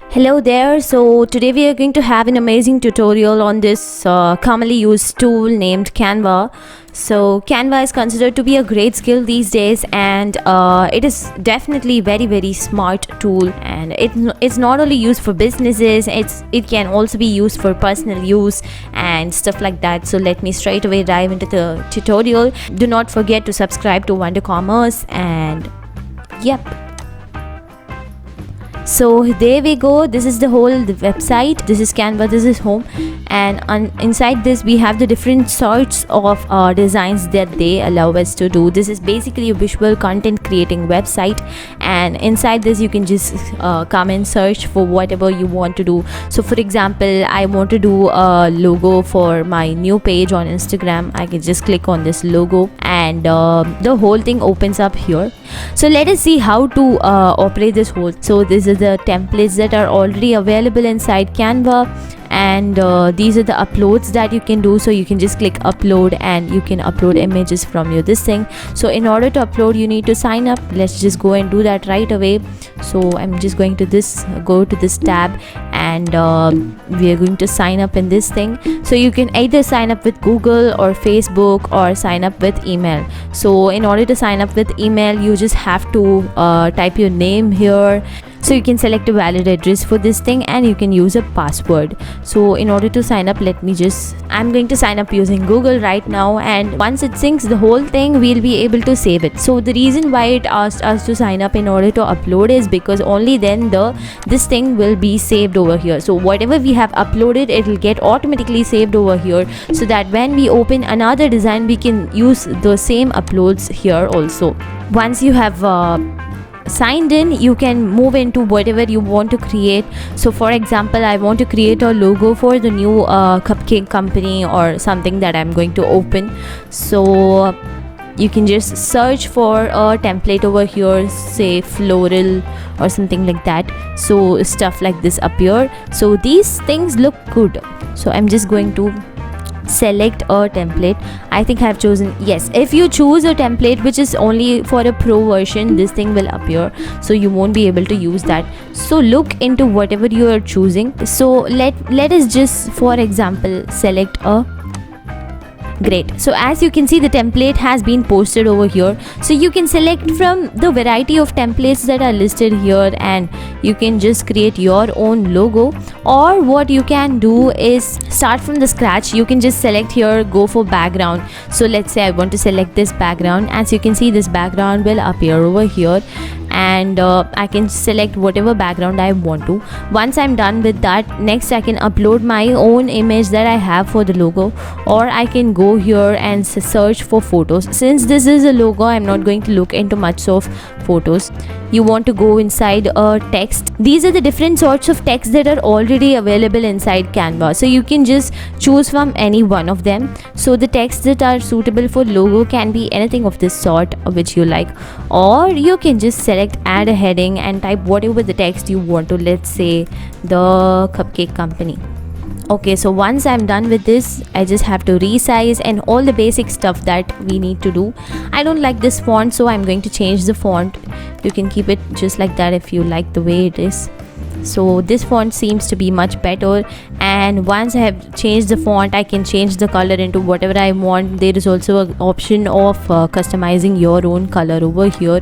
Hello there. So today we are going to have an amazing tutorial on this commonly used tool named Canva. So Canva is considered to be a great skill these days, and it is definitely very smart tool, and it's not only used for businesses, it can also be used for personal use and stuff like that. So let me straight away dive into the tutorial. Do not forget to subscribe to Wonder Commerce, and yep. So there we go. This is the website. This is Canva, this is home, and inside this we have the different sorts of designs that they allow us to do. This is basically a visual content creating website, and inside this you can just come and search for whatever you want to do. So for example, I want to do a logo for my new page on Instagram. I can just click on this logo, and the whole thing opens up here. So let us see how to operate this whole. So this is the templates that are already available inside Canva, and these are the uploads that you can do. So you can just click upload, and you can upload images from your this thing. So in order to upload, you need to sign up. Let's just go and do that right away. So I'm just going to go to this tab, and we are going to sign up in this thing. So you can either sign up with Google or Facebook, or sign up with email. So in order to sign up with email, you just have to type your name here. So you can select a valid address for this thing, and you can use a password. So in order to sign up, I'm going to sign up using Google right now, and once it syncs the whole thing, we'll be able to save it. So the reason why it asked us to sign up in order to upload is because only then this thing will be saved over here. So whatever we have uploaded, it will get automatically saved over here, so that when we open another design, we can use the same uploads here also. Once you have signed in, you can move into whatever you want to create. So for example, I want to create a logo for the new cupcake company or something that I'm going to open. So you can just search for a template over here, say floral or something like that. So stuff like this appear. So these things look good. So I'm just going to select a template. I think I have chosen yes. If you choose a template which is only for a pro version, this thing will appear, so you won't be able to use that. So look into whatever you are choosing. So let us just, for example, select a great. So as you can see, the template has been posted over here. So you can select from the variety of templates that are listed here, and you can just create your own logo. Or what you can do is start from the scratch. You can just select here, go for background. So let's say I want to select this background. As you can see, this background will appear over here, and I can select whatever background I want to. Once I'm done with that, next I can upload my own image that I have for the logo, or I can go here and search for photos. Since this is a logo, I'm not going to look into much of photos. You want to go inside a text. These are the different sorts of text that are already available inside Canva. So you can just choose from any one of them. So the texts that are suitable for logo can be anything of this sort which you like, or you can just select add a heading and type whatever the text you want to. Let's say the cupcake company. Okay, so once I'm done with this, I just have to resize and all the basic stuff that we need to do. I don't like this font, so I'm going to change the font. You can keep it just like that if you like the way it is. So this font seems to be much better, and once I have changed the font, I can change the color into whatever I want. There is also an option of customizing your own color over here,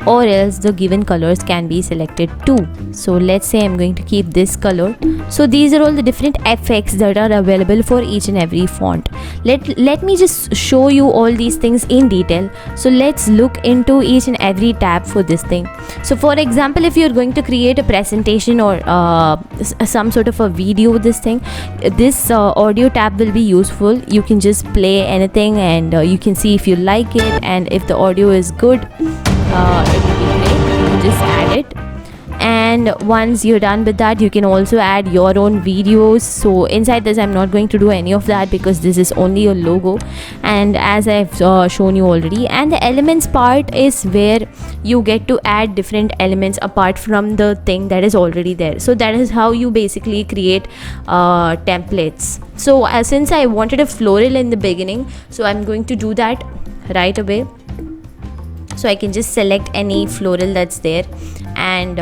or else the given colors can be selected too. So let's say I'm going to keep this color. So these are all the different effects that are available for each and every font. Let me just show you all these things in detail. So let's look into each and every tab for this thing. So for example, if you're going to create a presentation or some sort of a video, this audio tab will be useful. You can just play anything, and you can see if you like it, and if the audio is good, it will be great. You can just add it. And once you're done with that, you can also add your own videos. So inside this, I'm not going to do any of that because this is only a logo, and as I've shown you already. And the elements part is where you get to add different elements apart from the thing that is already there. So that is how you basically create templates. So since I wanted a floral in the beginning, so I'm going to do that right away. So I can just select any floral that's there, and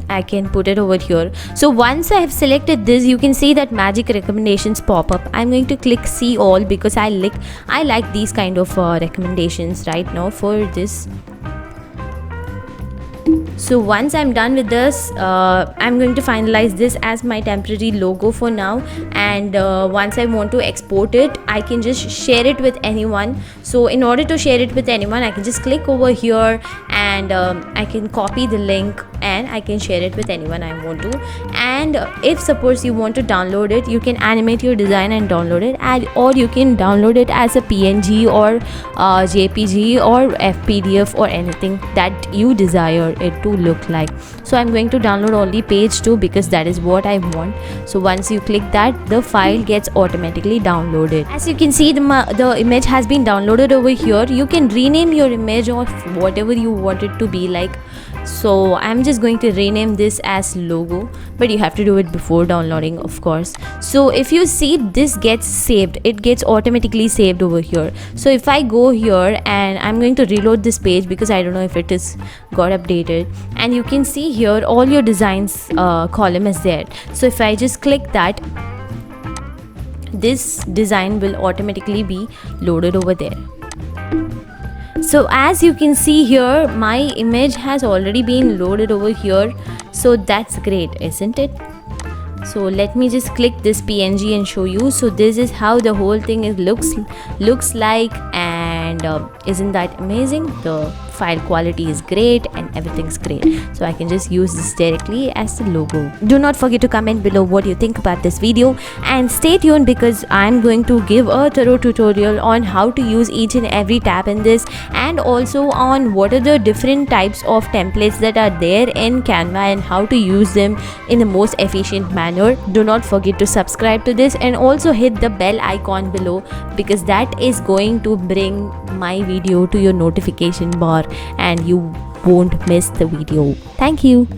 I can put it over here. So once I have selected this, you can see that magic recommendations pop up. I'm going to click see all because I like these kind of recommendations right now for this. So once I'm done with this, I'm going to finalize this as my temporary logo for now, and once I want to export it, I can just share it with anyone. So in order to share it with anyone, I can just click over here, and I can copy the link and I can share it with anyone I want to. And if suppose you want to download it, you can animate your design and download it, or you can download it as a PNG or JPG or FPDF or anything that you desire it to look like. So I'm going to download only page 2 because that is what I want. So once you click that, the file gets automatically downloaded. As you can see, the image has been downloaded over here. You can rename your image or whatever you want it to be like. So I'm just going to rename this as logo, but you have to do it before downloading, of course. So if you see, this gets saved, it gets automatically saved over here. So if I go here and I'm going to reload this page because I don't know if it is got updated, and you can see here all your designs column is there. So if I just click that, this design will automatically be loaded over there. So as you can see here, my image has already been loaded over here. So that's great, isn't it? So let me just click this PNG and show you. So this is how the whole thing looks like, and isn't that amazing? The file quality is great and everything's great. So I can just use this directly as the logo. Do not forget to comment below what you think about this video, and stay tuned because I'm going to give a thorough tutorial on how to use each and every tab in this, and also on what are the different types of templates that are there in Canva and how to use them in the most efficient manner. Do not forget to subscribe to this and also hit the bell icon below because that is going to bring my video to your notification bar and you won't miss the video. Thank you.